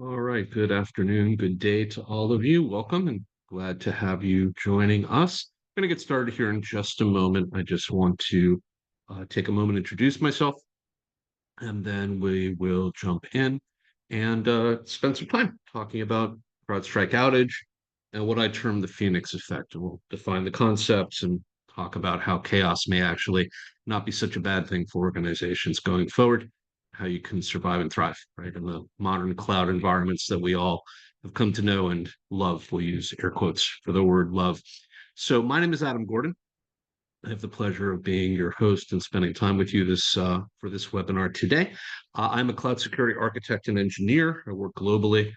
All right, good afternoon, good day to all of you. Welcome and glad to have you joining us. I'm going to get started here in just a moment. I just want to take a moment to introduce myself, and then we will jump in and spend some time talking about CrowdStrike outage and what I term the Phoenix effect. And we'll define the concepts and talk about how chaos may actually not be such a bad thing for organizations going forward, how you can survive and thrive, right, in the modern cloud environments that we all have come to know and love. We'll use air quotes for the word love. So my name is Adam Gordon. I have the pleasure of being your host and spending time with you for this webinar today. I'm a cloud security architect and engineer. I work globally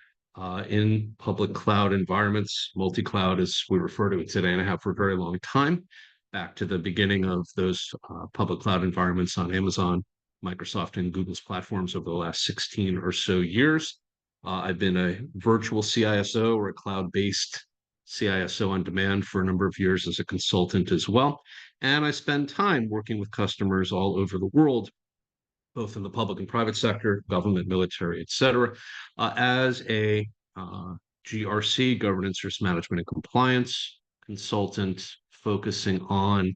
in public cloud environments, multi-cloud as we refer to it today, and I have for a very long time, back to the beginning of those public cloud environments on Amazon, Microsoft, and Google's platforms over the last 16 or so years. I've been a virtual CISO or a cloud-based CISO on demand for a number of years as a consultant as well. And I spend time working with customers all over the world, both in the public and private sector, government, military, et cetera, as a GRC, governance, risk management, and compliance consultant, focusing on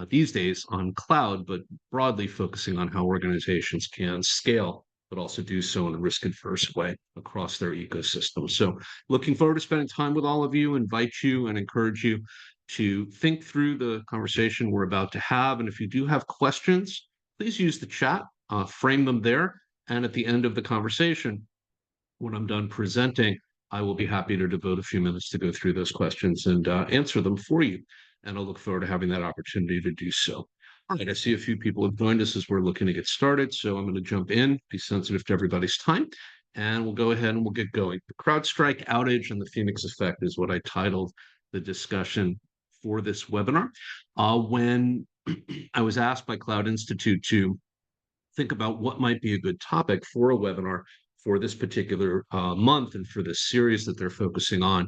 these days on cloud, but broadly focusing on how organizations can scale, but also do so in a risk-averse way across their ecosystem. So looking forward to spending time with all of you, invite you and encourage you to think through the conversation we're about to have. And if you do have questions, please use the chat, frame them there. And at the end of the conversation, when I'm done presenting, I will be happy to devote a few minutes to go through those questions and answer them for you. And I'll look forward to having that opportunity to do so. All right, I see a few people have joined us as we're looking to get started. So I'm going to jump in, be sensitive to everybody's time, and we'll go ahead and we'll get going. The CrowdStrike outage and the Phoenix effect is what I titled the discussion for this webinar. When I was asked by Cloud Institute to think about what might be a good topic for a webinar for this particular month and for this series that they're focusing on.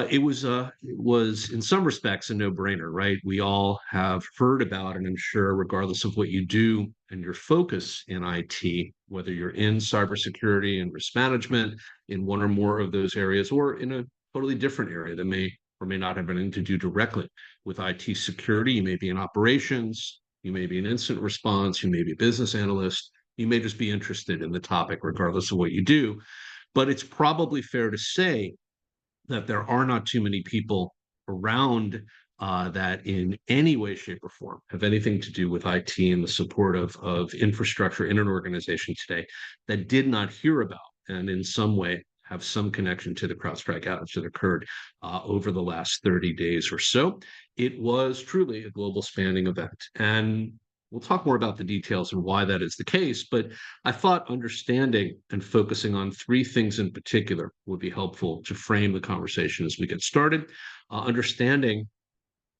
It was in some respects a no-brainer, right? We all have heard about, and I'm sure, regardless of what you do and your focus in IT, whether you're in cybersecurity and risk management in one or more of those areas, or in a totally different area that may or may not have anything to do directly with IT security. You may be in operations, you may be an incident response, you may be a business analyst, you may just be interested in the topic, regardless of what you do. But it's probably fair to say that there are not too many people around that in any way, shape, or form have anything to do with IT and the support of infrastructure in an organization today that did not hear about and in some way have some connection to the CrowdStrike outage that occurred over the last 30 days or so. It was truly a global spanning event. And we'll talk more about the details and why that is the case, but I thought understanding and focusing on three things in particular would be helpful to frame the conversation as we get started. Understanding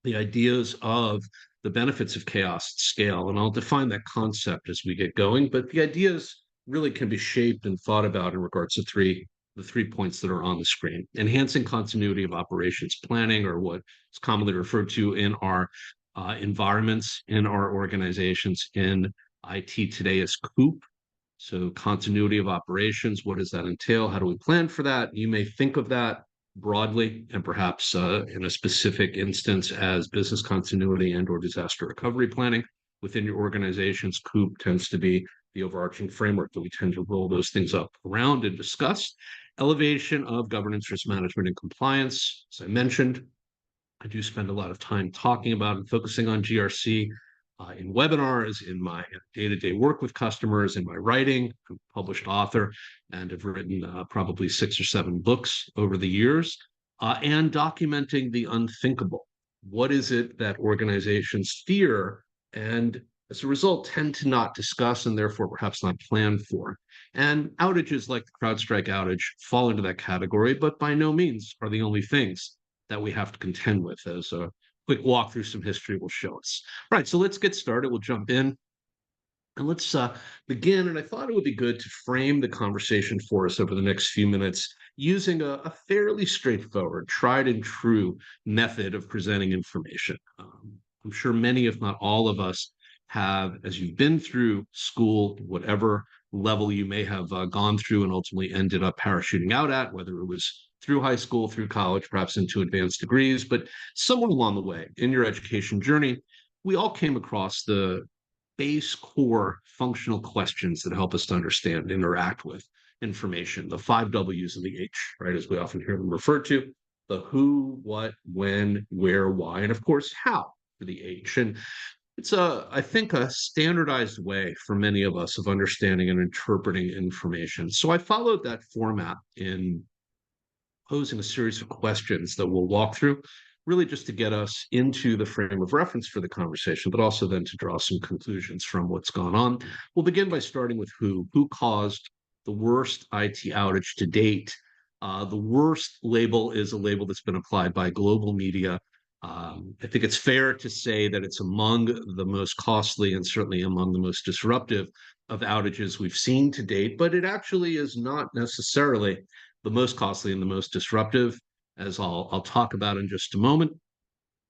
the ideas of the benefits of chaos at scale, and I'll define that concept as we get going, but the ideas really can be shaped and thought about in regards to the 3 points that are on the screen. Enhancing continuity of operations planning, or what is commonly referred to in our environments, in our organizations, in IT today as COOP. So continuity of operations, what does that entail? How do we plan for that? You may think of that broadly and perhaps in a specific instance as business continuity and or disaster recovery planning within your organizations. COOP tends to be the overarching framework that we tend to roll those things up around and discuss. Elevation of governance, risk management, and compliance. As I mentioned, I do spend a lot of time talking about and focusing on GRC in webinars, in my day-to-day work with customers, in my writing. I'm a published author and have written probably 6 or 7 books over the years, and documenting the unthinkable. What is it that organizations fear and as a result tend to not discuss and therefore perhaps not plan for? And outages like the CrowdStrike outage fall into that category, but by no means are the only things that we have to contend with, as a quick walk through some history will show us. All right, so let's get started. We'll jump in and let's begin. And I thought it would be good to frame the conversation for us over the next few minutes using a fairly straightforward, tried and true method of presenting information. I'm sure many, if not all of us, have, as you've been through school, whatever level you may have gone through and ultimately ended up parachuting out at, whether it was through high school, through college, perhaps into advanced degrees, but somewhere along the way in your education journey, we all came across the base core functional questions that help us to understand, interact with information, the five W's and the H, right, as we often hear them referred to, the who, what, when, where, why, and of course, how for the H. And it's I think, a standardized way for many of us of understanding and interpreting information. So I followed that format in posing a series of questions that we'll walk through, really just to get us into the frame of reference for the conversation, but also then to draw some conclusions from what's gone on. We'll begin by starting with who. Who caused the worst IT outage to date? The worst label is a label that's been applied by global media. I think it's fair to say that it's among the most costly and certainly among the most disruptive of outages we've seen to date, but it actually is not necessarily the most costly and the most disruptive, as I'll talk about in just a moment.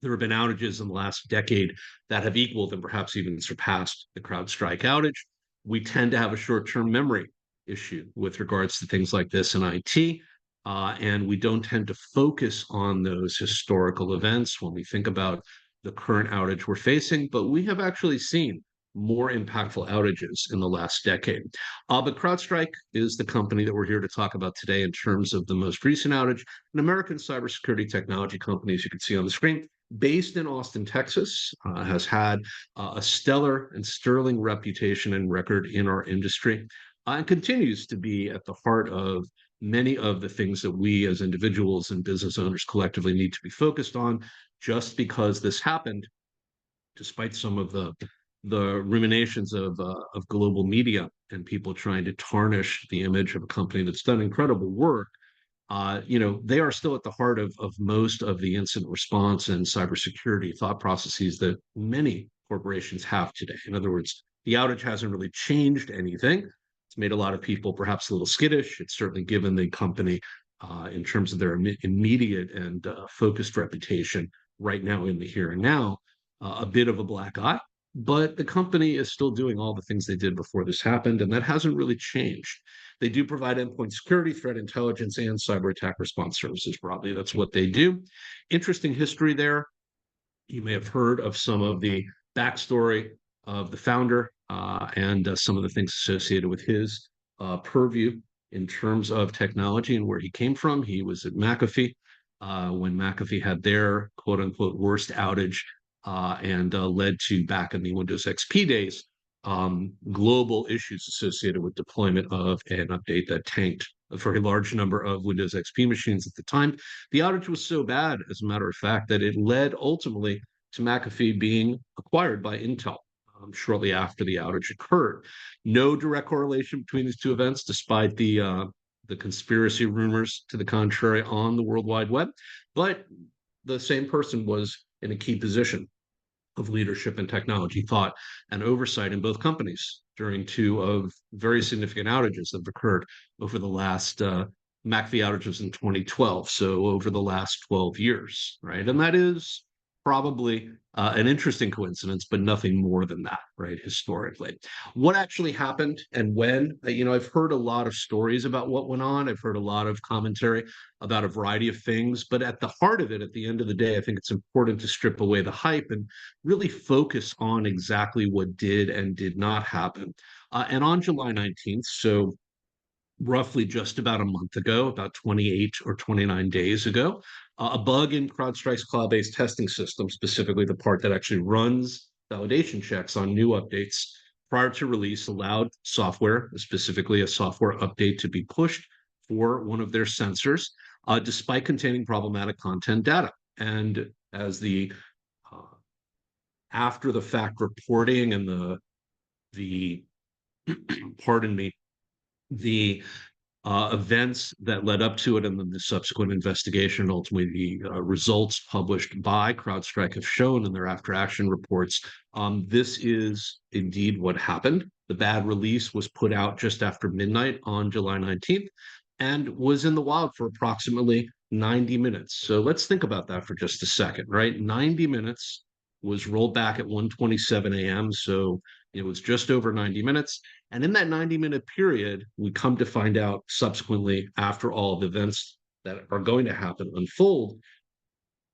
There have been outages in the last decade that have equaled and perhaps even surpassed the CrowdStrike outage. We tend to have a short-term memory issue with regards to things like this in IT, and we don't tend to focus on those historical events when we think about the current outage we're facing, but we have actually seen more impactful outages in the last decade. But CrowdStrike is the company that we're here to talk about today in terms of the most recent outage, an American cybersecurity technology company, as you can see on the screen, based in Austin, Texas, has had a stellar and sterling reputation and record in our industry, and continues to be at the heart of many of the things that we as individuals and business owners collectively need to be focused on. Just because this happened, despite some of the ruminations of global media and people trying to tarnish the image of a company that's done incredible work, they are still at the heart of most of the incident response and cybersecurity thought processes that many corporations have today. In other words, the outage hasn't really changed anything. It's made a lot of people perhaps a little skittish. It's certainly given the company, in terms of their immediate and focused reputation right now in the here and now, a bit of a black eye. But the company is still doing all the things they did before this happened, and that hasn't really changed. They do provide endpoint security, threat intelligence, and cyber attack response services broadly. That's what they do. Interesting history there. You may have heard of some of the backstory of the founder, and some of the things associated with his purview in terms of technology and where he came from. He was at McAfee when McAfee had their quote unquote worst outage, and led to, back in the Windows XP days, global issues associated with deployment of an update that tanked a very large number of Windows XP machines at the time. The outage was so bad, as a matter of fact, that it led ultimately to McAfee being acquired by Intel shortly after the outage occurred. No direct correlation between these two events, despite the conspiracy rumors to the contrary on the World Wide Web, but the same person was in a key position of leadership and technology thought and oversight in both companies during two of very significant outages that have occurred over the last McAfee outages in 2012, so over the last 12 years, right? And that is probably an interesting coincidence, but nothing more than that, right? Historically, what actually happened and when, I've heard a lot of stories about what went on. I've heard a lot of commentary about a variety of things, but at the heart of it, at the end of the day, I think it's important to strip away the hype and really focus on exactly what did and did not happen. And on July 19th, so roughly just about a month ago, about 28 or 29 days ago, a bug in CrowdStrike's cloud-based testing system, specifically the part that actually runs validation checks on new updates prior to release, allowed software, specifically a software update, to be pushed for one of their sensors, despite containing problematic content data. And as the after the fact reporting and the pardon me, the events that led up to it, and then the subsequent investigation, ultimately the results published by CrowdStrike have shown in their after action reports, this is indeed what happened. The bad release was put out just after midnight on July 19th and was in the wild for approximately 90 minutes. So let's think about that for just a second, right? 90 minutes, was rolled back at 1:27 a.m. So It was just over 90 minutes. And in that 90-minute period, we come to find out subsequently, after all the events that are going to happen unfold,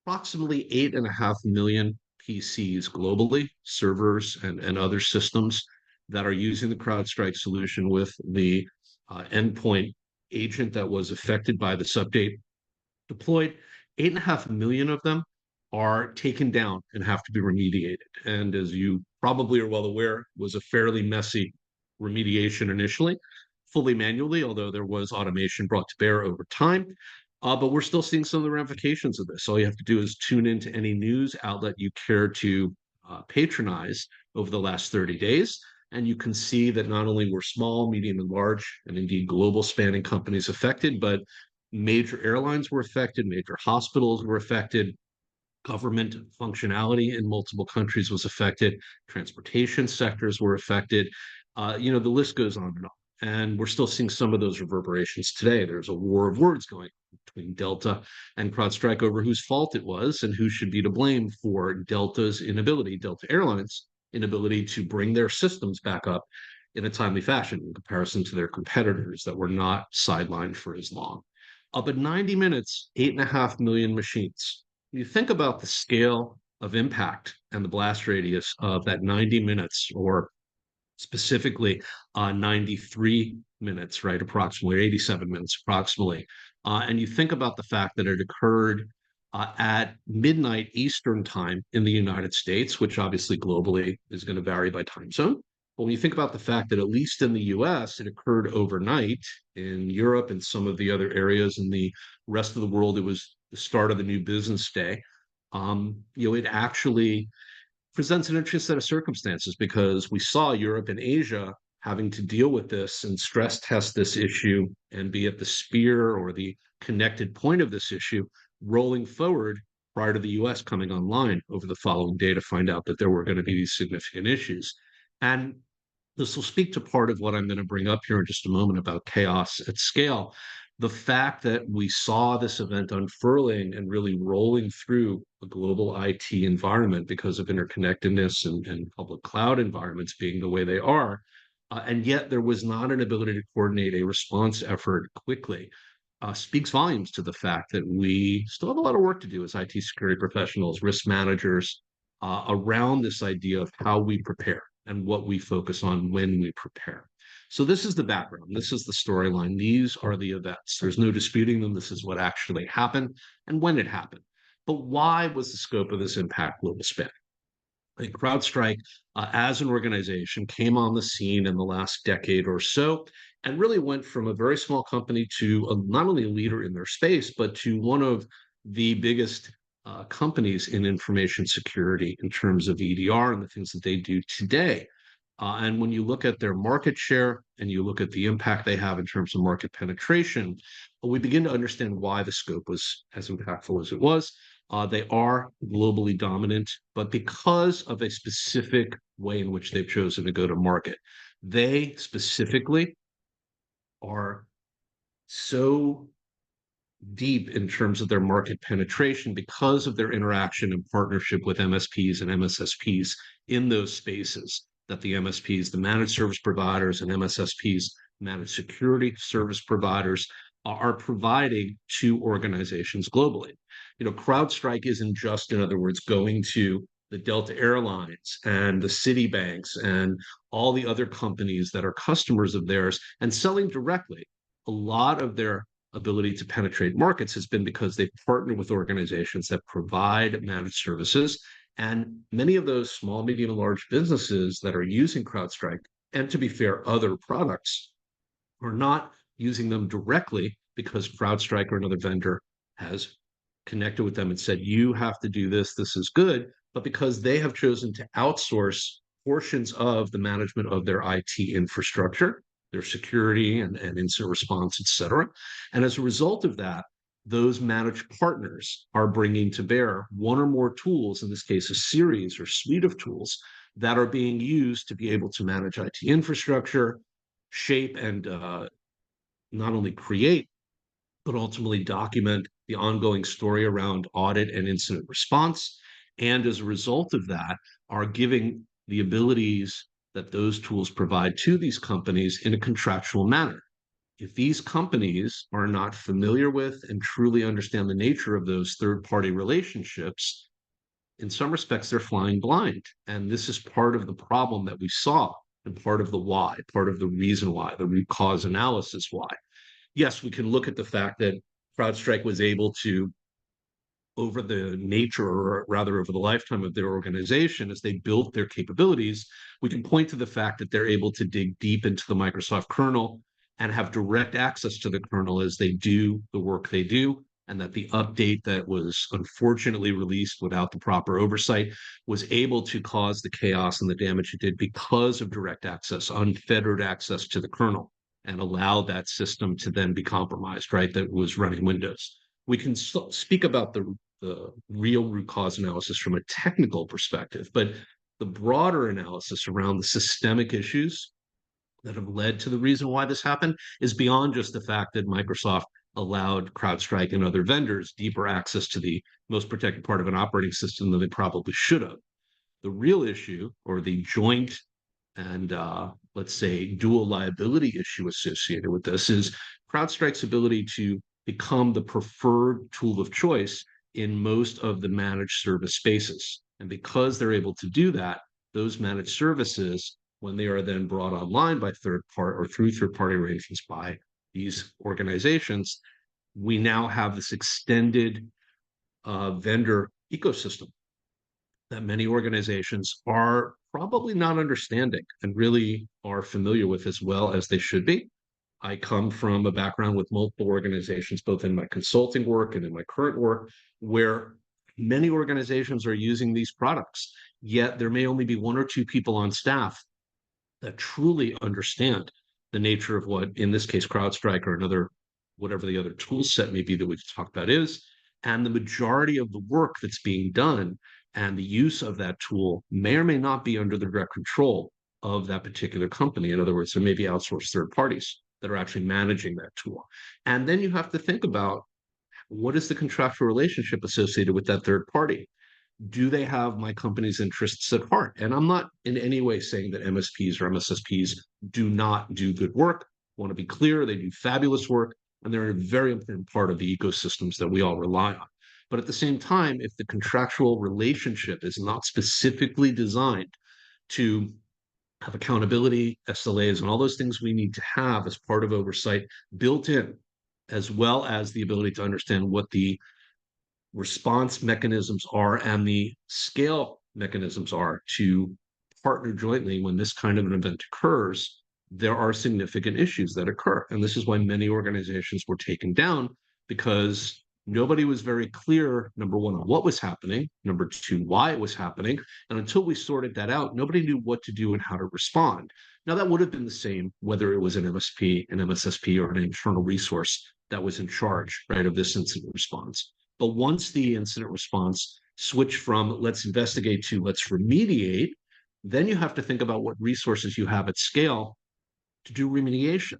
approximately 8.5 million PCs globally, servers and other systems that are using the CrowdStrike solution with the endpoint agent that was affected by this update deployed. 8.5 million of them are taken down and have to be remediated. And as you probably are well aware, was a fairly messy remediation initially, fully manually, although there was automation brought to bear over time. But we're still seeing some of the ramifications of this. All you have to do is tune into any news outlet you care to patronize over the last 30 days. And you can see that not only were small, medium, and large, and indeed global spanning companies affected, but major airlines were affected, major hospitals were affected, government functionality in multiple countries was affected, transportation sectors were affected. The list goes on and on. And we're still seeing some of those reverberations today. There's a war of words going on between Delta and CrowdStrike over whose fault it was and who should be to blame for Delta Airlines' inability to bring their systems back up in a timely fashion in comparison to their competitors that were not sidelined for as long. Up at 90 minutes, 8.5 million machines. You think about the scale of impact and the blast radius of that 90 minutes, or specifically 93 minutes, right? Approximately 87 minutes, approximately. And you think about the fact that it occurred at midnight Eastern time in the United States, which obviously globally is going to vary by time zone. But when you think about the fact that at least in the US, it occurred overnight, in Europe and some of the other areas in the rest of the world, it was the start of the new business day. It actually presents an interesting set of circumstances because we saw Europe and Asia having to deal with this and stress test this issue and be at the spear or the connected point of this issue rolling forward prior to the US coming online over the following day to find out that there were going to be these significant issues. And this will speak to part of what I'm going to bring up here in just a moment about chaos at scale. The fact that we saw this event unfurling and really rolling through a global IT environment because of interconnectedness and public cloud environments being the way they are, and yet there was not an ability to coordinate a response effort quickly, speaks volumes to the fact that we still have a lot of work to do as IT security professionals, risk managers, around this idea of how we prepare and what we focus on when we prepare. So this is the background. This is the storyline. These are the events. There's no disputing them. This is what actually happened and when it happened. But why was the scope of this impact global span? I think CrowdStrike, as an organization, came on the scene in the last decade or so and really went from a very small company to not only a leader in their space, but to one of the biggest companies in information security in terms of EDR and the things that they do today. And when you look at their market share and you look at the impact they have in terms of market penetration, we begin to understand why the scope was as impactful as it was. They are globally dominant, but because of a specific way in which they've chosen to go to market, they specifically are so deep in terms of their market penetration because of their interaction and partnership with MSPs and MSSPs in those spaces that the MSPs, the managed service providers, and MSSPs, managed security service providers, are providing to organizations globally. CrowdStrike isn't just, in other words, going to the Delta Airlines and the Citibanks and all the other companies that are customers of theirs and selling directly. A lot of their ability to penetrate markets has been because they partner with organizations that provide managed services. And many of those small, medium, and large businesses that are using CrowdStrike, and to be fair, other products, are not using them directly because CrowdStrike or another vendor has connected with them and said, you have to do this, this is good, but because they have chosen to outsource portions of the management of their IT infrastructure, their security and incident response, et cetera. And as a result of that, those managed partners are bringing to bear one or more tools, in this case, a series or suite of tools that are being used to be able to manage IT infrastructure, shape and not only create, but ultimately document the ongoing story around audit and incident response. And as a result of that, are giving the abilities that those tools provide to these companies in a contractual manner. If these companies are not familiar with and truly understand the nature of those third party relationships, in some respects, they're flying blind. And this is part of the problem that we saw and part of the why, part of the reason why, the root cause analysis why. Yes, we can look at the fact that CrowdStrike was able to, over the nature, or rather over the lifetime of their organization, as they built their capabilities, we can point to the fact that they're able to dig deep into the Microsoft kernel and have direct access to the kernel as they do the work they do, and that the update that was unfortunately released without the proper oversight was able to cause the chaos and the damage it did because of direct access, unfettered access to the kernel, and allow that system to then be compromised, right? That was running Windows. We can speak about the real root cause analysis from a technical perspective, but the broader analysis around the systemic issues that have led to the reason why this happened is beyond just the fact that Microsoft allowed CrowdStrike and other vendors deeper access to the most protected part of an operating system than they probably should have. The real issue, or the joint and let's say dual liability issue associated with this, is CrowdStrike's ability to become the preferred tool of choice in most of the managed service spaces. And because they're able to do that, those managed services, when they are then brought online by third party or through third party arrangements by these organizations, we now have this extended vendor ecosystem that many organizations are probably not understanding and really are familiar with as well as they should be. I come from a background with multiple organizations, both in my consulting work and in my current work, where many organizations are using these products, yet there may only be one or two people on staff that truly understand the nature of what, in this case, CrowdStrike or another, whatever the other tool set may be that we've talked about is. And the majority of the work that's being done and the use of that tool may or may not be under the direct control of that particular company. In other words, there may be outsourced third parties that are actually managing that tool. And then you have to think about, what is the contractual relationship associated with that third party? Do they have my company's interests at heart? And I'm not in any way saying that MSPs or MSSPs do not do good work. I want to be clear, they do fabulous work, and they're a very important part of the ecosystems that we all rely on. But at the same time, if the contractual relationship is not specifically designed to have accountability, SLAs, and all those things we need to have as part of oversight built in, as well as the ability to understand what the response mechanisms are and the scale mechanisms are to partner jointly when this kind of an event occurs, there are significant issues that occur. And this is why many organizations were taken down, because nobody was very clear, number one, on what was happening, number two, why it was happening. And until we sorted that out, nobody knew what to do and how to respond. Now, that would have been the same whether it was an MSP, an MSSP, or an internal resource that was in charge, right, of this incident response. But once the incident response switched from let's investigate to let's remediate, then you have to think about what resources you have at scale to do remediation.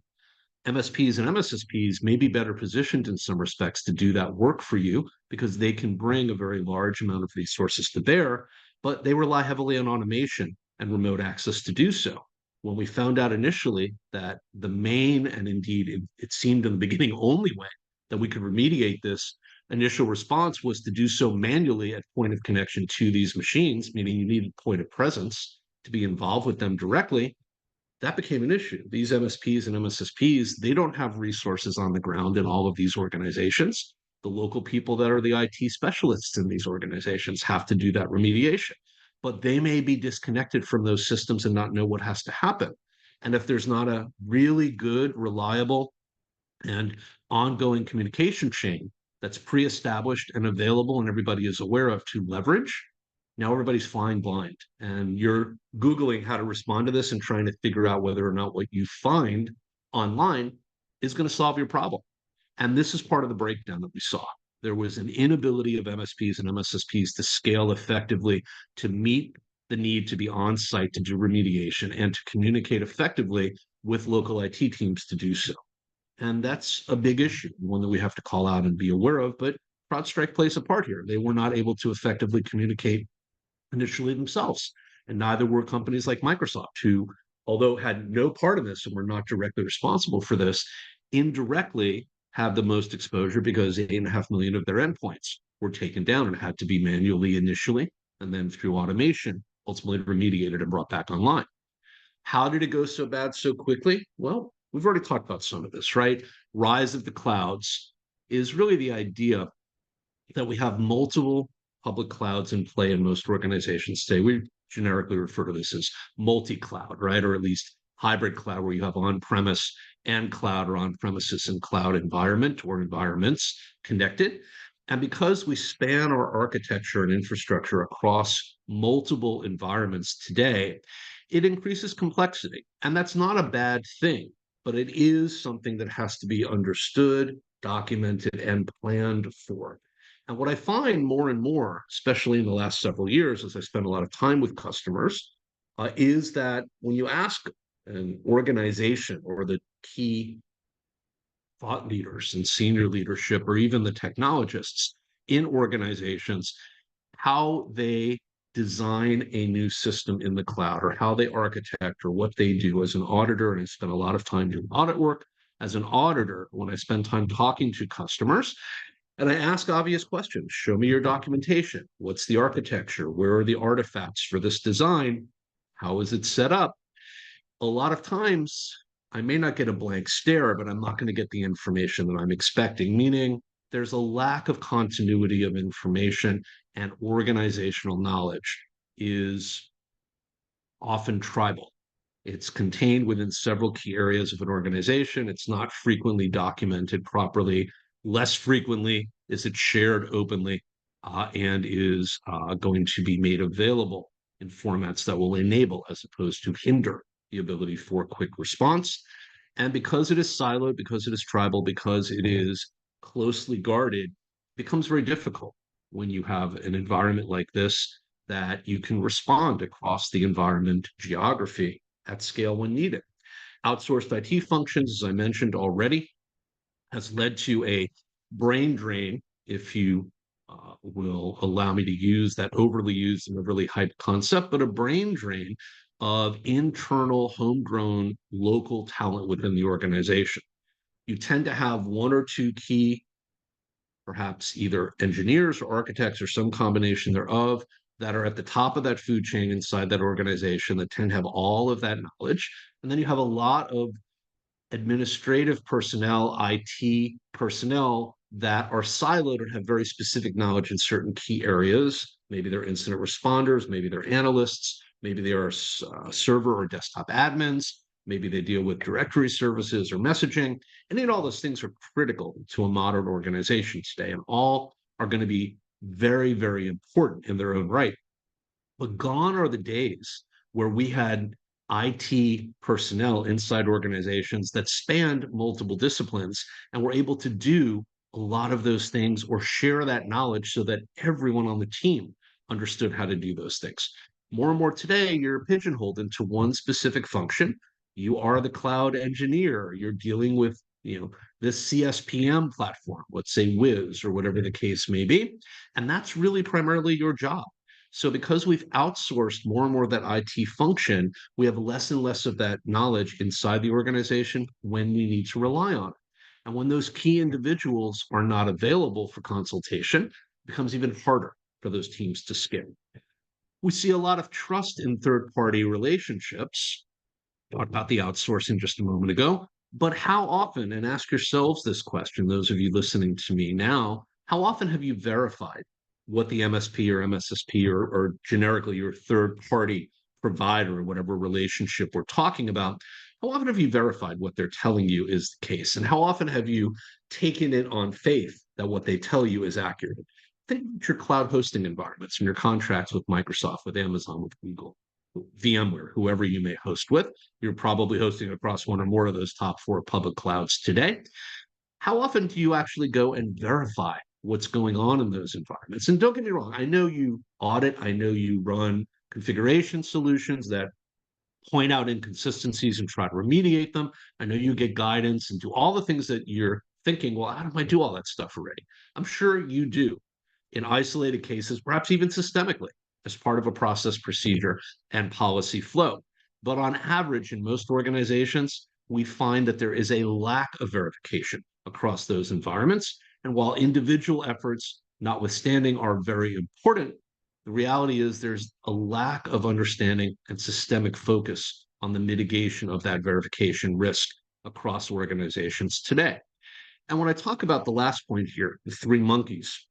MSPs and MSSPs may be better positioned in some respects to do that work for you because they can bring a very large amount of resources to bear, but they rely heavily on automation and remote access to do so. When we found out initially that the main, and indeed it seemed in the beginning only way that we could remediate this initial response was to do so manually at point of connection to these machines, meaning you needed point of presence to be involved with them directly, that became an issue. These MSPs and MSSPs, they don't have resources on the ground in all of these organizations. The local people that are the IT specialists in these organizations have to do that remediation, but they may be disconnected from those systems and not know what has to happen. And if there's not a really good, reliable, and ongoing communication chain that's pre-established and available and everybody is aware of to leverage, now everybody's flying blind. And you're Googling how to respond to this and trying to figure out whether or not what you find online is going to solve your problem. And this is part of the breakdown that we saw. There was an inability of MSPs and MSSPs to scale effectively to meet the need to be on site to do remediation and to communicate effectively with local IT teams to do so. And that's a big issue, one that we have to call out and be aware of. But CrowdStrike plays a part here. They were not able to effectively communicate initially themselves. And neither were companies like Microsoft, who, although had no part in this and were not directly responsible for this, indirectly have the most exposure because 8.5 million of their endpoints were taken down and had to be manually initially, and then through automation, ultimately remediated and brought back online. How did it go so bad so quickly? Well, we've already talked about some of this, right? Rise of the clouds is really the idea that we have multiple public clouds in play in most organizations today. We generically refer to this as multi-cloud, right? Or at least hybrid cloud, where you have on-premise and cloud, or on-premises and cloud environment or environments connected. And because we span our architecture and infrastructure across multiple environments today, it increases complexity. And that's not a bad thing, but it is something that has to be understood, documented, and planned for. And what I find more and more, especially in the last several years, as I spend a lot of time with customers, is that when you ask an organization or the key thought leaders and senior leadership, or even the technologists in organizations, how they design a new system in the cloud, or how they architect, or what they do as an auditor, and I spend a lot of time doing audit work as an auditor, when I spend time talking to customers, and I ask obvious questions. Show me your documentation. What's the architecture? Where are the artifacts for this design? How is it set up? A lot of times, I may not get a blank stare, but I'm not going to get the information that I'm expecting, meaning there's a lack of continuity of information, and organizational knowledge is often tribal. It's contained within several key areas of an organization. It's not frequently documented properly. Less frequently is it shared openly, and is going to be made available in formats that will enable, as opposed to hinder, the ability for quick response. And because it is siloed, because it is tribal, because it is closely guarded, it becomes very difficult when you have an environment like this, that you can respond across the environment geography at scale when needed. Outsourced IT functions, as I mentioned already, has led to a brain drain, if you will allow me to use that overly used and overly hyped concept, but a brain drain of internal, homegrown, local talent within the organization. You tend to have one or two key, perhaps either engineers or architects or some combination thereof, that are at the top of that food chain inside that organization, that tend to have all of that knowledge. And then you have a lot of administrative personnel, IT personnel, that are siloed and have very specific knowledge in certain key areas. Maybe they're incident responders, maybe they're analysts, maybe they are server or desktop admins, maybe they deal with directory services or messaging. And all those things are critical to a modern organization today, and all are going to be very, very important in their own right. But gone are the days where we had IT personnel inside organizations that spanned multiple disciplines and were able to do a lot of those things, or share that knowledge, so that everyone on the team understood how to do those things. More and more today, you're pigeonholed into one specific function. You are the cloud engineer. You're dealing with, this CSPM platform, let's say Wiz or whatever the case may be. And that's really primarily your job. So because we've outsourced more and more of that IT function, we have less and less of that knowledge inside the organization when we need to rely on it. And when those key individuals are not available for consultation, it becomes even harder for those teams to scale. We see a lot of trust in third-party relationships. Talked about the outsourcing just a moment ago. But how often, and ask yourselves this question, those of you listening to me now, how often have you verified what the MSP or MSSP, or generically your third party provider, or whatever relationship we're talking about, how often have you verified what they're telling you is the case? And how often have you taken it on faith that what they tell you is accurate? Think about your cloud hosting environments and your contracts with Microsoft, with Amazon, with Google, VMware, whoever you may host with. You're probably hosting across one or more of those top 4 public clouds today. How often do you actually go and verify what's going on in those environments? And don't get me wrong, I know you audit, I know you run configuration solutions that point out inconsistencies and try to remediate them. I know you get guidance and do all the things that you're thinking, well, how do I do all that stuff already? I'm sure you do in isolated cases, perhaps even systemically, as part of a process, procedure, and policy flow. But on average, in most organizations, we find that there is a lack of verification across those environments. And while individual efforts, notwithstanding, are very important, the reality is there's a lack of understanding and systemic focus on the mitigation of that verification risk across organizations today. And when I talk about the last point here, the three monkeys,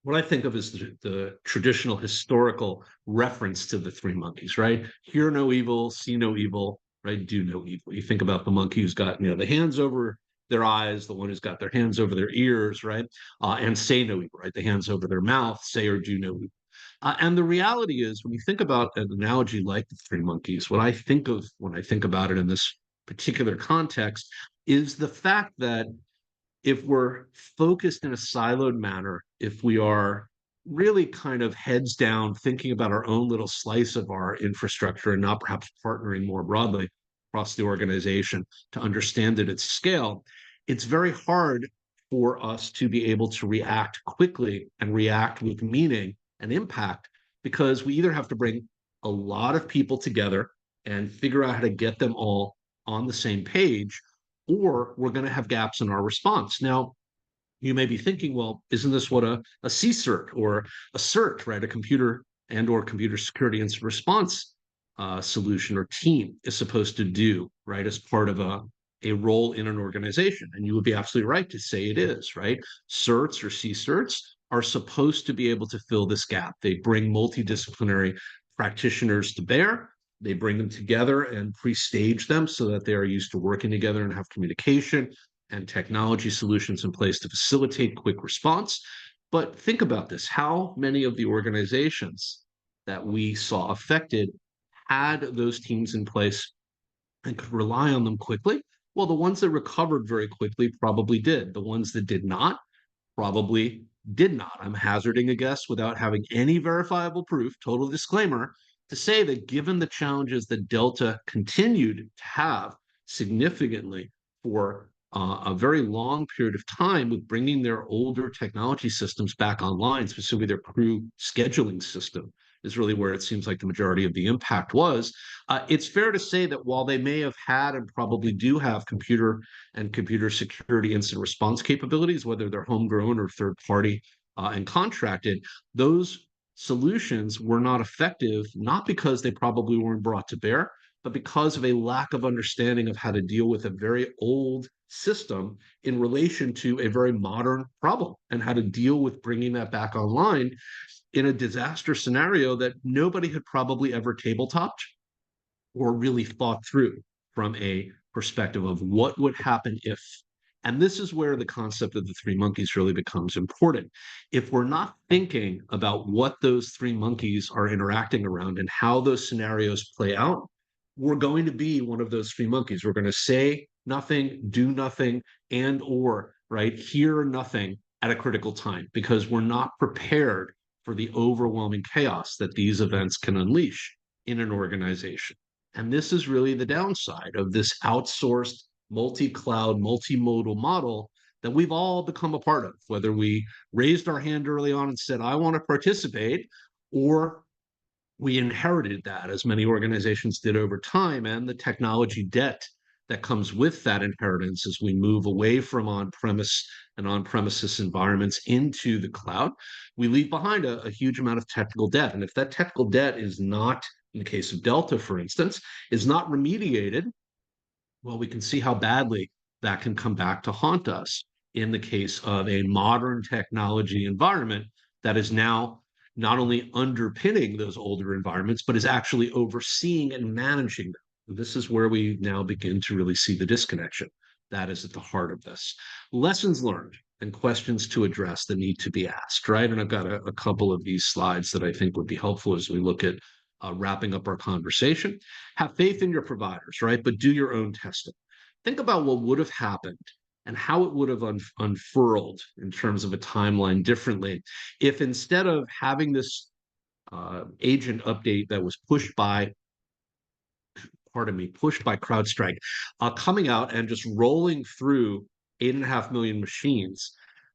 what I think of is the traditional historical reference to the three monkeys, right? Hear no evil, see no evil, right? Do no evil. You think about the monkey who's got, the hands over their eyes, the one who's got their hands over their ears, right? And say no evil, right? The hands over their mouth, say or do no evil. And the reality is, when you think about an analogy like the three monkeys, what I think of when I think about it in this particular context is the fact that if we're focused in a siloed manner, if we are really kind of heads down thinking about our own little slice of our infrastructure and not perhaps partnering more broadly across the organization to understand it at scale, it's very hard for us to be able to react quickly and react with meaning and impact, because we either have to bring a lot of people together and figure out how to get them all on the same page, or we're going to have gaps in our response. Now, you may be thinking, well, isn't this what a CSIRT or a CERT, right, a computer and or computer security incident response solution or team is supposed to do, right, as part of a role in an organization? And you would be absolutely right to say it is, right? CERTs or CSIRTs are supposed to be able to fill this gap. They bring multidisciplinary practitioners to bear. They bring them together and pre-stage them so that they are used to working together and have communication and technology solutions in place to facilitate quick response. But think about this. How many of the organizations that we saw affected had those teams in place and could rely on them quickly? Well, the ones that recovered very quickly probably did. The ones that did not probably did not. I'm hazarding a guess without having any verifiable proof, total disclaimer, to say that given the challenges that Delta continued to have significantly for a very long period of time with bringing their older technology systems back online, specifically their crew scheduling system, is really where it seems like the majority of the impact was. It's fair to say that while they may have had and probably do have computer and computer security incident response capabilities, whether they're homegrown or third party and contracted, those solutions were not effective, not because they probably weren't brought to bear, but because of a lack of understanding of how to deal with a very old system in relation to a very modern problem and how to deal with bringing that back online in a disaster scenario that nobody had probably ever tabletopped or really thought through from a perspective of what would happen if. And this is where the concept of the three monkeys really becomes important. If we're not thinking about what those three monkeys are interacting around and how those scenarios play out, we're going to be one of those three monkeys. We're going to say nothing, do nothing, and or, right, hear nothing at a critical time because we're not prepared for the overwhelming chaos that these events can unleash in an organization. And this is really the downside of this outsourced, multi-cloud, multimodal model that we've all become a part of, whether we raised our hand early on and said, I want to participate, or we inherited that, as many organizations did over time, and the technology debt that comes with that inheritance as we move away from on-premise and on-premises environments into the cloud. We leave behind a huge amount of technical debt. And if that technical debt is not, in the case of Delta, for instance, is not remediated, well, we can see how badly that can come back to haunt us in the case of a modern technology environment that is now not only underpinning those older environments, but is actually overseeing and managing them. This is where we now begin to really see the disconnection that is at the heart of this. Lessons learned and questions to address that need to be asked, right? And I've got a couple of these slides that I think would be helpful as we look at wrapping up our conversation. Have faith in your providers, right? But do your own testing. Think about what would have happened and how it would have unfurled in terms of a timeline differently if instead of having this agent update that was pushed by, pushed by CrowdStrike, coming out and just rolling through 8.5 million machines,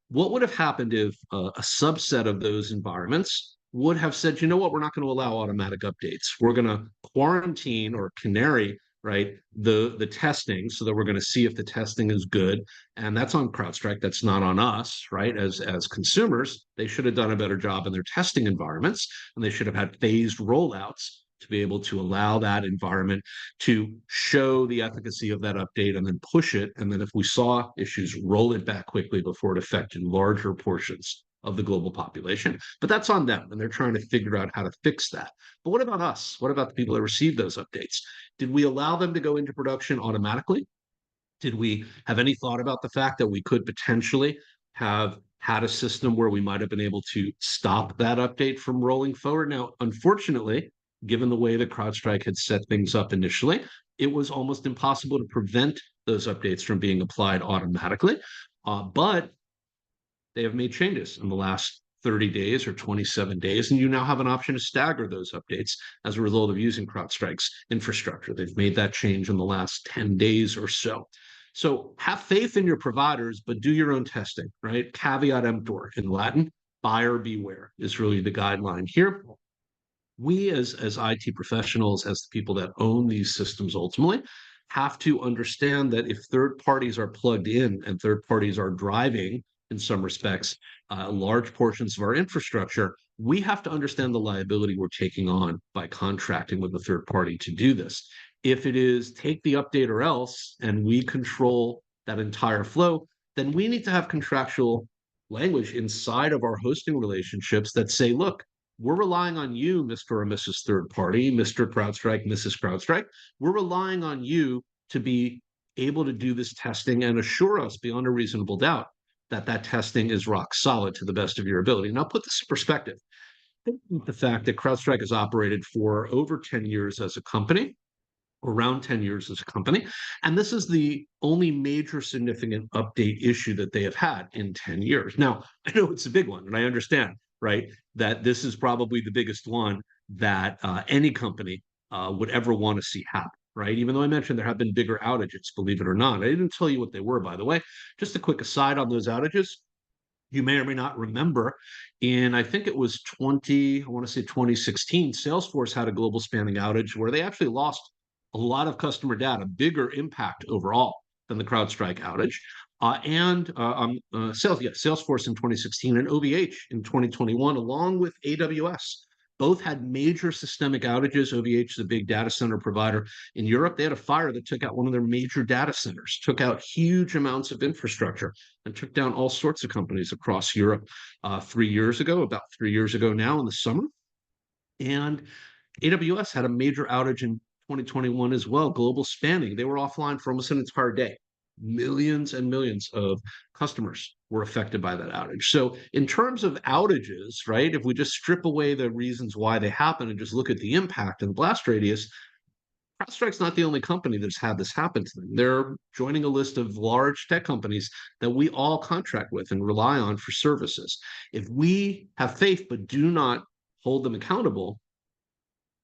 what would have happened if a subset of those environments would have said, you know what, we're not going to allow automatic updates. We're going to quarantine or canary, right, the testing, so that we're going to see if the testing is good. And that's on CrowdStrike. That's not on us, right? As consumers, they should have done a better job in their testing environments, and they should have had phased rollouts to be able to allow that environment to show the efficacy of that update and then push it. And then if we saw issues, roll it back quickly before it affected larger portions of the global population. But that's on them, and they're trying to figure out how to fix that. But what about us? What about the people that received those updates? Did we allow them to go into production automatically? Did we have any thought about the fact that we could potentially have had a system where we might have been able to stop that update from rolling forward? Now, unfortunately, given the way that CrowdStrike had set things up initially, it was almost impossible to prevent those updates from being applied automatically. But they have made changes in the last 30 days or 27 days, and you now have an option to stagger those updates as a result of using CrowdStrike's infrastructure. They've made that change in the last 10 days or so. So have faith in your providers, but do your own testing, right? Caveat emptor in Latin, buyer beware is really the guideline here. We as IT professionals, as the people that own these systems ultimately, have to understand that if third parties are plugged in and third parties are driving, in some respects, large portions of our infrastructure, we have to understand the liability we're taking on by contracting with a third party to do this. If it is take the update or else, and we control that entire flow, then we need to have contractual language inside of our hosting relationships that say, look, we're relying on you, Mr. or Mrs. Third Party, Mr. CrowdStrike, Mrs. CrowdStrike. We're relying on you to be able to do this testing and assure us beyond a reasonable doubt that that testing is rock solid to the best of your ability. Now, put this in perspective. The fact that CrowdStrike has operated for over 10 years as a company, around 10 years as a company. And this is the only major significant update issue that they have had in 10 years. Now, I know it's a big one, and I understand, right, that this is probably the biggest one that any company would ever want to see happen, right? Even though I mentioned there have been bigger outages, believe it or not. I didn't tell you what they were, by the way. Just a quick aside on those outages. You may or may not remember I think it was I want to say 2016, Salesforce had a global spanning outage where they actually lost a lot of customer data, bigger impact overall than the CrowdStrike outage. Salesforce in 2016 and OVH in 2021, along with AWS. Both had major systemic outages. OVH is a big data center provider in Europe. They had a fire that took out one of their major data centers, took out huge amounts of infrastructure, and took down all sorts of companies across Europe 3 years ago, about 3 years ago now in the summer. And AWS had a major outage in 2021 as well, global spanning. They were offline for almost an entire day. Millions and millions of customers were affected by that outage. So, in terms of outages, right, if we just strip away the reasons why they happen and just look at the impact and blast radius, CrowdStrike's not the only company that's had this happen to them. They're joining a list of large tech companies that we all contract with and rely on for services. If we have faith but do not hold them accountable,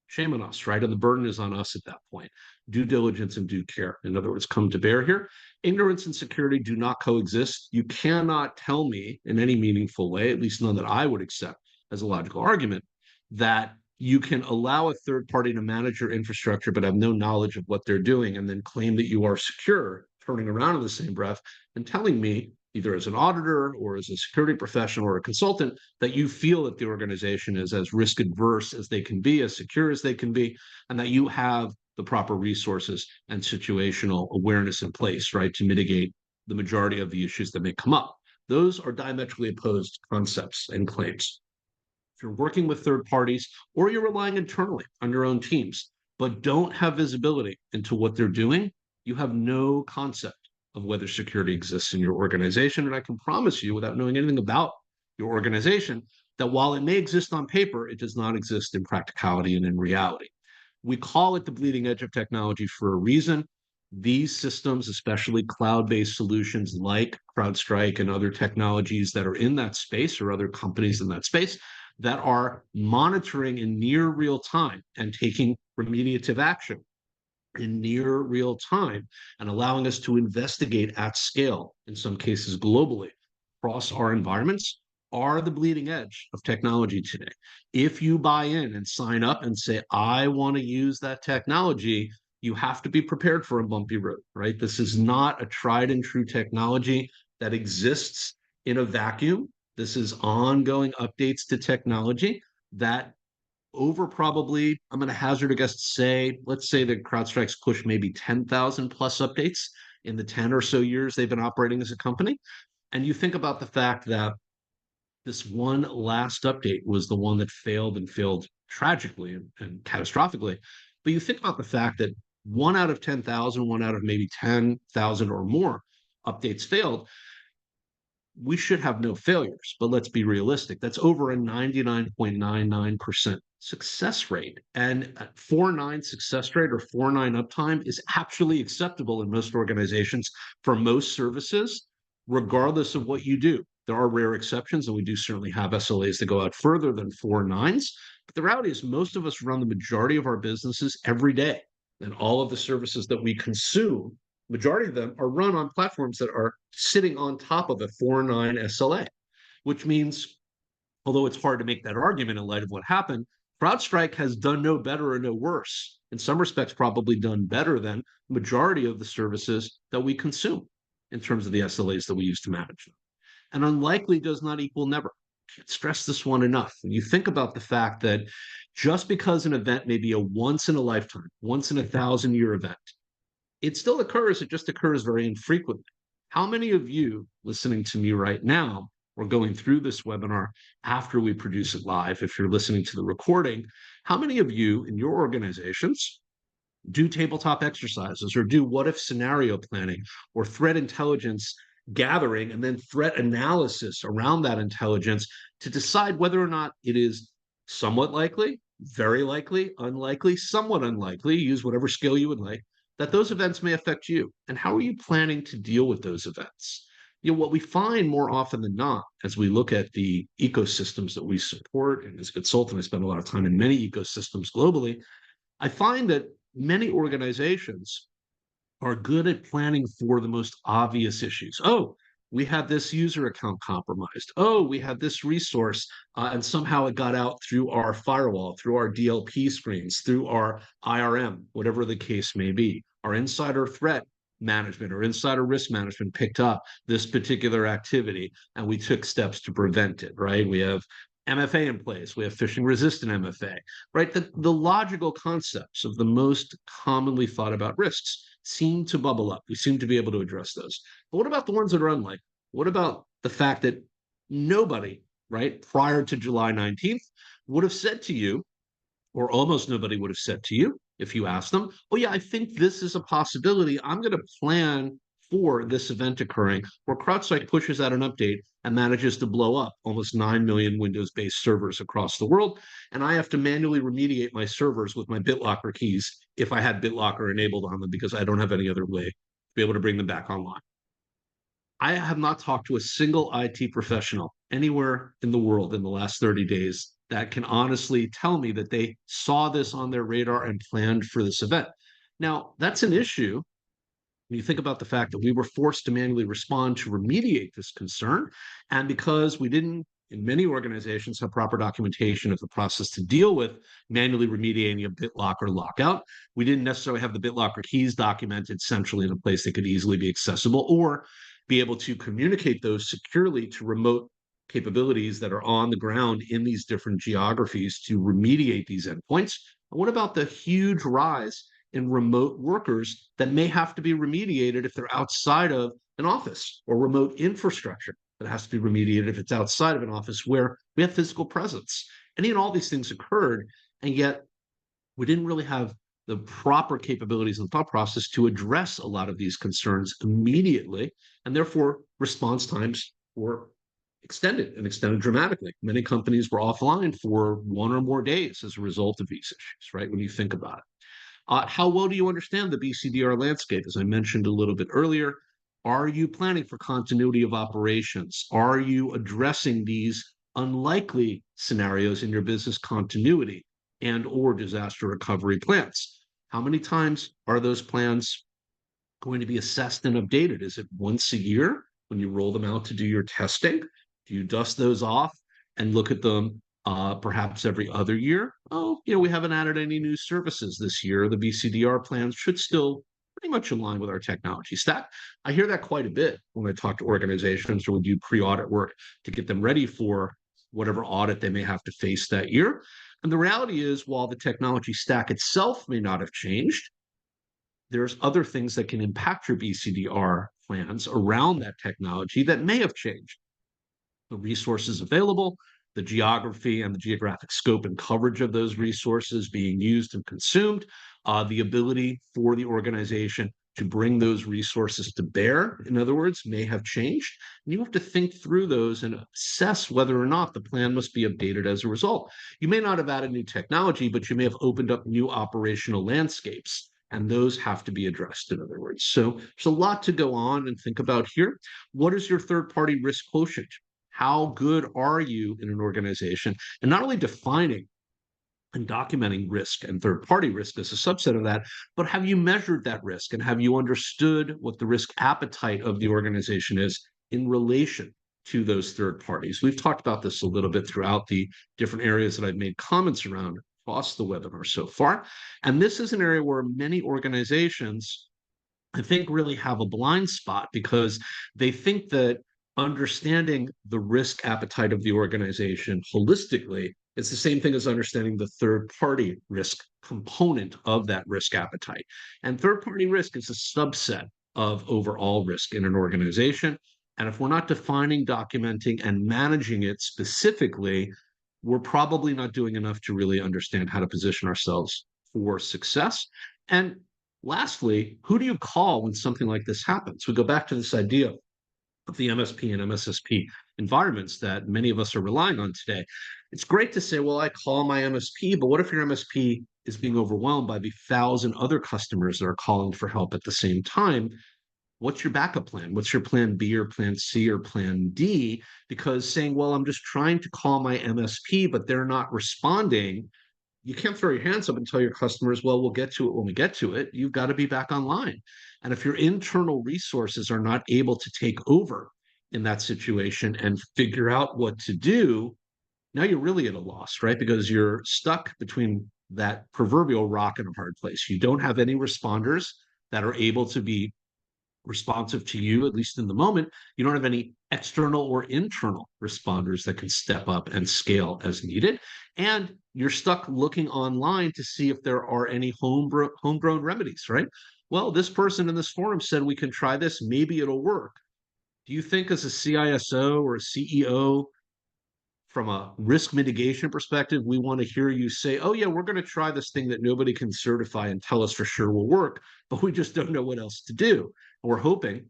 shame on us, right? And the burden is on us at that point. Due diligence and due care, in other words, come to bear here. Ignorance and security do not coexist. You cannot tell me in any meaningful way, at least none that I would accept as a logical argument, that you can allow a third party to manage your infrastructure but have no knowledge of what they're doing and then claim that you are secure, turning around in the same breath and telling me, either as an auditor or as a security professional or a consultant, that you feel that the organization is as risk adverse as they can be, as secure as they can be, and that you have the proper resources and situational awareness in place, right, to mitigate the majority of the issues that may come up. Those are diametrically opposed concepts and claims. If you're working with third parties or you're relying internally on your own teams, but don't have visibility into what they're doing, you have no concept of whether security exists in your organization. And I can promise you, without knowing anything about your organization, that while it may exist on paper, it does not exist in practicality and in reality. We call it the bleeding edge of technology for a reason. These systems, especially cloud-based solutions like CrowdStrike and other technologies that are in that space or other companies in that space that are monitoring in near real time and taking remediative action in near real time and allowing us to investigate at scale, in some cases globally, across our environments, are the bleeding edge of technology today. If you buy in and sign up and say, I want to use that technology, you have to be prepared for a bumpy road, right? This is not a tried and true technology that exists in a vacuum. This is ongoing updates to technology that over probably, I'm going to hazard a guess to say, let's say that CrowdStrike's pushed maybe 10,000 plus updates in the 10 or so years they've been operating as a company. And you think about the fact that this one last update was the one that failed and failed tragically and catastrophically. But you think about the fact that one out of 10,000, one out of maybe 10,000 or more updates failed. We should have no failures, but let's be realistic. That's over a 99.99% success rate. And 4.9 success rate or 4.9 uptime is actually acceptable in most organizations for most services, regardless of what you do. There are rare exceptions, and we do certainly have SLAs that go out further than 4.9s. But the reality is, most of us run the majority of our businesses every day. And all of the services that we consume, majority of them are run on platforms that are sitting on top of a 4.9 SLA, which means, although it's hard to make that argument in light of what happened, CrowdStrike has done no better or no worse. In some respects, probably done better than the majority of the services that we consume in terms of the SLAs that we use to manage them. And unlikely does not equal never. Can't stress this one enough. When you think about the fact that just because an event may be a once in a lifetime, once in a 1,000-year event, it still occurs, it just occurs very infrequently. How many of you listening to me right now or going through this webinar after we produce it live, if you're listening to the recording, how many of you in your organizations do tabletop exercises or do what if scenario planning or threat intelligence gathering and then threat analysis around that intelligence to decide whether or not it is somewhat likely, very likely, unlikely, somewhat unlikely, use whatever skill you would like, that those events may affect you? And how are you planning to deal with those events? What we find more often than not, as we look at the ecosystems that we support, and as a consultant, I spend a lot of time in many ecosystems globally, I find that many organizations are good at planning for the most obvious issues. Oh, we had this user account compromised. Oh, we had this resource, and somehow it got out through our firewall, through our DLP screens, through our IRM, whatever the case may be. Our insider threat management or insider risk management picked up this particular activity, and we took steps to prevent it, right? We have MFA in place. We have phishing resistant MFA, right? The logical concepts of the most commonly thought about risks seem to bubble up. We seem to be able to address those. But what about the ones that are unlikely? What about the fact that nobody, right, prior to July 19th would have said to you, or almost nobody would have said to you if you asked them, oh, yeah, I think this is a possibility. I'm going to plan for this event occurring, where CrowdStrike pushes out an update and manages to blow up almost 9 million Windows-based servers across the world. And I have to manually remediate my servers with my BitLocker keys if I had BitLocker enabled on them because I don't have any other way to be able to bring them back online. I have not talked to a single IT professional anywhere in the world in the last 30 days that can honestly tell me that they saw this on their radar and planned for this event. Now, that's an issue when you think about the fact that we were forced to manually respond to remediate this concern. And because we didn't, in many organizations, have proper documentation of the process to deal with manually remediating a BitLocker lockout, we didn't necessarily have the BitLocker keys documented centrally in a place that could easily be accessible or be able to communicate those securely to remote capabilities that are on the ground in these different geographies to remediate these endpoints. And what about the huge rise in remote workers that may have to be remediated if they're outside of an office, or remote infrastructure that has to be remediated if it's outside of an office where we have physical presence? Any and all these things occurred, and yet we didn't really have the proper capabilities and thought process to address a lot of these concerns immediately, and therefore response times were extended dramatically. Many companies were offline for 1 or more days as a result of these issues, right? When you think about it. How well do you understand the BCDR landscape? As I mentioned a little bit earlier, are you planning for continuity of operations? Are you addressing these unlikely scenarios in your business continuity and or disaster recovery plans? How many times are those plans going to be assessed and updated? Is it once a year when you roll them out to do your testing? Do Do you dust those off and look at them perhaps every other year? Oh, we haven't added any new services this year. The BCDR plans should still pretty much align with our technology stack. I hear that quite a bit when I talk to organizations or we do pre-audit work to get them ready for whatever audit they may have to face that year. And the reality is, while the technology stack itself may not have changed, there's other things that can impact your BCDR plans around that technology that may have changed. The resources available, the geography and the geographic scope and coverage of those resources being used and consumed, the ability for the organization to bring those resources to bear, in other words, may have changed. And you have to think through those and assess whether or not the plan must be updated as a result. You may not have added new technology, but you may have opened up new operational landscapes. And those have to be addressed, in other words. So there's a lot to go on and think about here. What is your third party risk quotient? How good are you in an organization? And not only defining and documenting risk and third party risk as a subset of that, but have you measured that risk and have you understood what the risk appetite of the organization is in relation to those third parties? We've talked about this a little bit throughout the different areas that I've made comments around across the webinar so far. And this is an area where many organizations, I think, really have a blind spot because they think that understanding the risk appetite of the organization holistically is the same thing as understanding the third party risk component of that risk appetite. And third party risk is a subset of overall risk in an organization. And if we're not defining, documenting, and managing it specifically, we're probably not doing enough to really understand how to position ourselves for success. And lastly, who do you call when something like this happens? We go back to this idea of the MSP and MSSP environments that many of us are relying on today. It's great to say, well, I call my MSP, but what if your MSP is being overwhelmed by the 1,000 other customers that are calling for help at the same time? What's your backup plan? What's your plan B or plan C or plan D? Because saying, well, I'm just trying to call my MSP, but they're not responding, you can't throw your hands up and tell your customers, well, we'll get to it when we get to it. You've got to be back online. And if your internal resources are not able to take over in that situation and figure out what to do, now you're really at a loss, right? Because you're stuck between that proverbial rock and a hard place. You don't have any responders that are able to be responsive to you, at least in the moment. You don't have any external or internal responders that can step up and scale as needed. And you're stuck looking online to see if there are any homegrown remedies, right? Well, this person in this forum said we can try this. Maybe it'll work. Do you think as a CISO or a CEO, from a risk mitigation perspective, we want to hear you say, oh, yeah, we're going to try this thing that nobody can certify and tell us for sure will work, but we just don't know what else to do. And we're hoping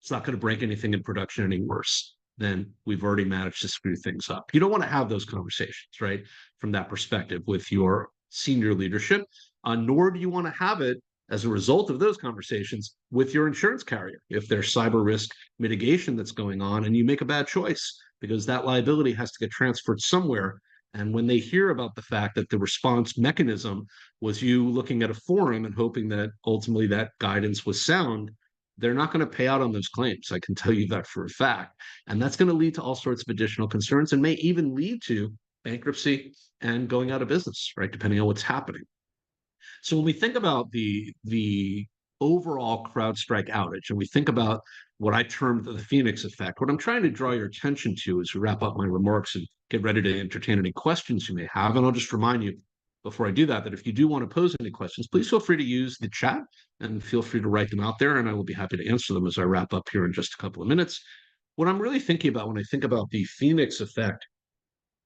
it's not going to break anything in production any worse than we've already managed to screw things up. You don't want to have those conversations, right? From that perspective with your senior leadership, nor do you want to have it as a result of those conversations with your insurance carrier. If there's cyber risk mitigation that's going on and you make a bad choice, because that liability has to get transferred somewhere. And when they hear about the fact that the response mechanism was you looking at a forum and hoping that ultimately that guidance was sound, they're not going to pay out on those claims. I can tell you that for a fact. And that's going to lead to all sorts of additional concerns and may even lead to bankruptcy and going out of business, right? Depending on what's happening. So when we think about the overall CrowdStrike outage, and we think about what I termed the Phoenix effect, what I'm trying to draw your attention to as we wrap up my remarks and get ready to entertain any questions you may have. And I'll just remind you before I do that, that if you do want to pose any questions, please feel free to use the chat and feel free to write them out there, and I will be happy to answer them as I wrap up here in just a couple of minutes. What I'm really thinking about when I think about the Phoenix effect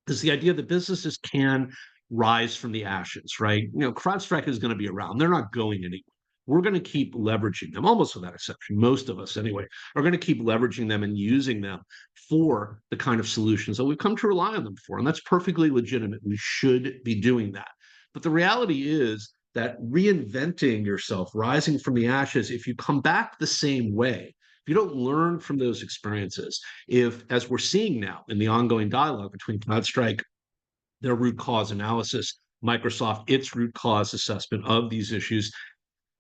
is the idea that businesses can rise from the ashes, right? CrowdStrike is going to be around. They're not going anywhere. We're going to keep leveraging them, almost without exception. Most of us, anyway, are going to keep leveraging them and using them for the kind of solutions that we've come to rely on them for. And that's perfectly legitimate. We should be doing that. But the reality is that reinventing yourself, rising from the ashes, if you come back the same way, if you don't learn from those experiences, if, as we're seeing now in the ongoing dialogue between CrowdStrike, their root cause analysis, Microsoft, its root cause assessment of these issues,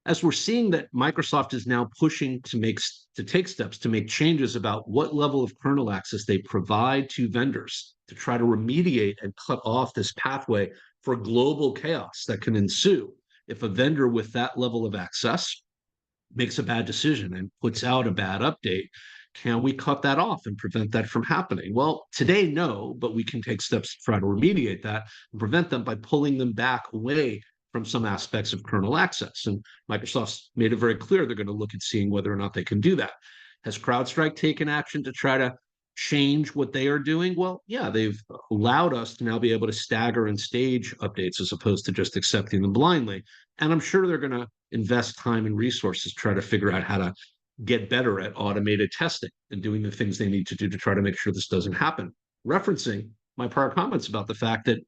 as we're seeing that Microsoft is now pushing to take steps to make changes about what level of kernel access they provide to vendors to try to remediate and cut off this pathway for global chaos that can ensue if a vendor with that level of access makes a bad decision and puts out a bad update. Can we cut that off and prevent that from happening? Well, today, no, but we can take steps to try to remediate that and prevent them by pulling them back away from some aspects of kernel access. And Microsoft's made it very clear they're going to look at seeing whether or not they can do that. Has CrowdStrike taken action to try to change what they are doing? Well, yeah, they've allowed us to now be able to stagger and stage updates as opposed to just accepting them blindly. And I'm sure they're going to invest time and resources to try to figure out how to get better at automated testing and doing the things they need to do to try to make sure this doesn't happen. Referencing my prior comments about the fact that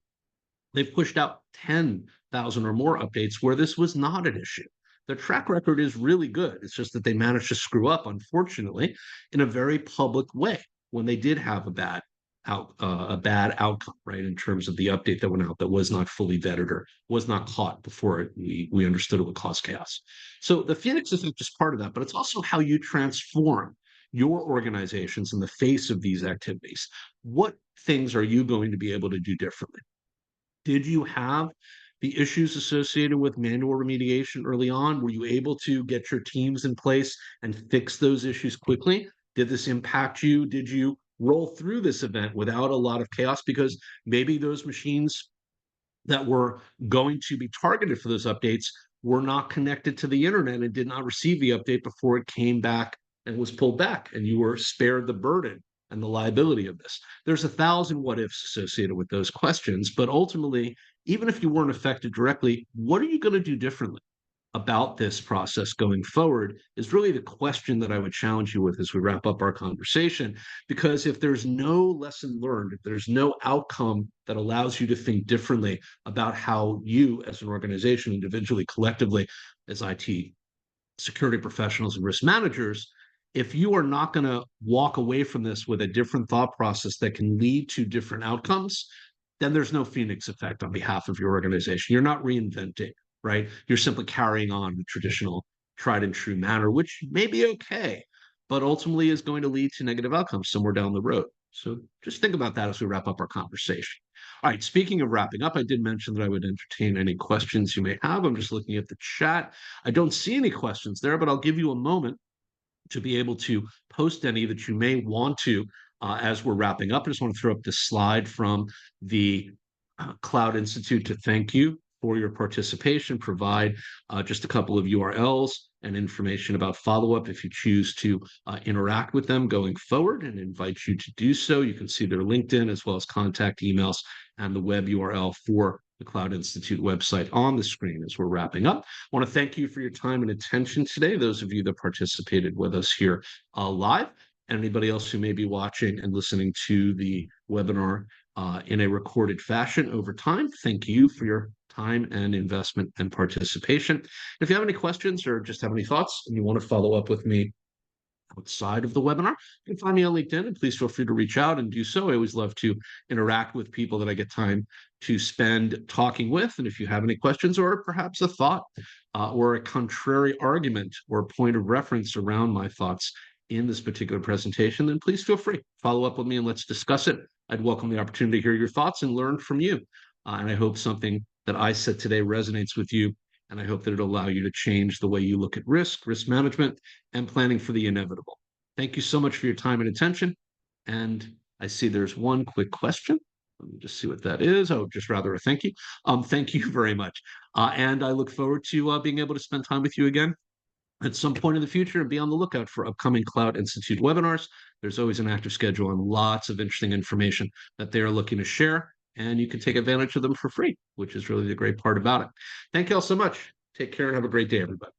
they've pushed out 10,000 or more updates where this was not an issue. Their track record is really good. It's just that they managed to screw up, unfortunately, in a very public way when they did have a bad outcome, right, in terms of the update that went out that was not fully vetted or was not caught before we understood it would cause chaos. So the Phoenix isn't just part of that, but it's also how you transform your organizations in the face of these activities. What things are you going to be able to do differently? Did you have the issues associated with manual remediation early on? Were you able to get your teams in place and fix those issues quickly? Did this impact you? Did you roll through this event without a lot of chaos? Because maybe those machines that were going to be targeted for those updates were not connected to the internet and did not receive the update before it came back and was pulled back, and you were spared the burden and the liability of this. There's 1,000 what ifs associated with those questions, but ultimately, even if you weren't affected directly, what are you going to do differently about this process going forward is really the question that I would challenge you with as we wrap up our conversation. Because if there's no lesson learned, if there's no outcome that allows you to think differently about how you as an organization, individually, collectively, as IT security professionals and risk managers, if you are not going to walk away from this with a different thought process that can lead to different outcomes, then there's no Phoenix effect on behalf of your organization. You're not reinventing, right? You're simply carrying on the traditional tried and true manner, which may be okay, but ultimately is going to lead to negative outcomes somewhere down the road. So just think about that as we wrap up our conversation. All right, speaking of wrapping up, I did mention that I would entertain any questions you may have. I'm just looking at the chat. I don't see any questions there, but I'll give you a moment to be able to post any that you may want to as we're wrapping up. I just want to throw up this slide from the Cloud Institute to thank you for your participation, provide just a couple of URLs and information about follow-up if you choose to interact with them going forward, and invite you to do so. You can see their LinkedIn as well as contact emails and the web URL for the Cloud Institute website on the screen as we're wrapping up. I want to thank you for your time and attention today, those of you that participated with us here live. Anybody else who may be watching and listening to the webinar in a recorded fashion over time, thank you for your time and investment and participation. If you have any questions or just have any thoughts and you want to follow up with me outside of the webinar, you can find me on LinkedIn, and please feel free to reach out and do so. I always love to interact with people that I get time to spend talking with. And if you have any questions or perhaps a thought or a contrary argument or point of reference around my thoughts in this particular presentation, then please feel free. Follow up with me and let's discuss it. I'd welcome the opportunity to hear your thoughts and learn from you. And I hope something that I said today resonates with you. And I hope that it'll allow you to change the way you look at risk management, and planning for the inevitable. Thank you so much for your time and attention. And I see there's one quick question. Let me just see what that is. Oh, just rather a thank you. Thank you very much. And I look forward to being able to spend time with you again at some point in the future, and be on the lookout for upcoming Cloud Institute webinars. There's always an active schedule and lots of interesting information that they are looking to share, and you can take advantage of them for free, which is really the great part about it. Thank you all so much. Take care and have a great day, everybody.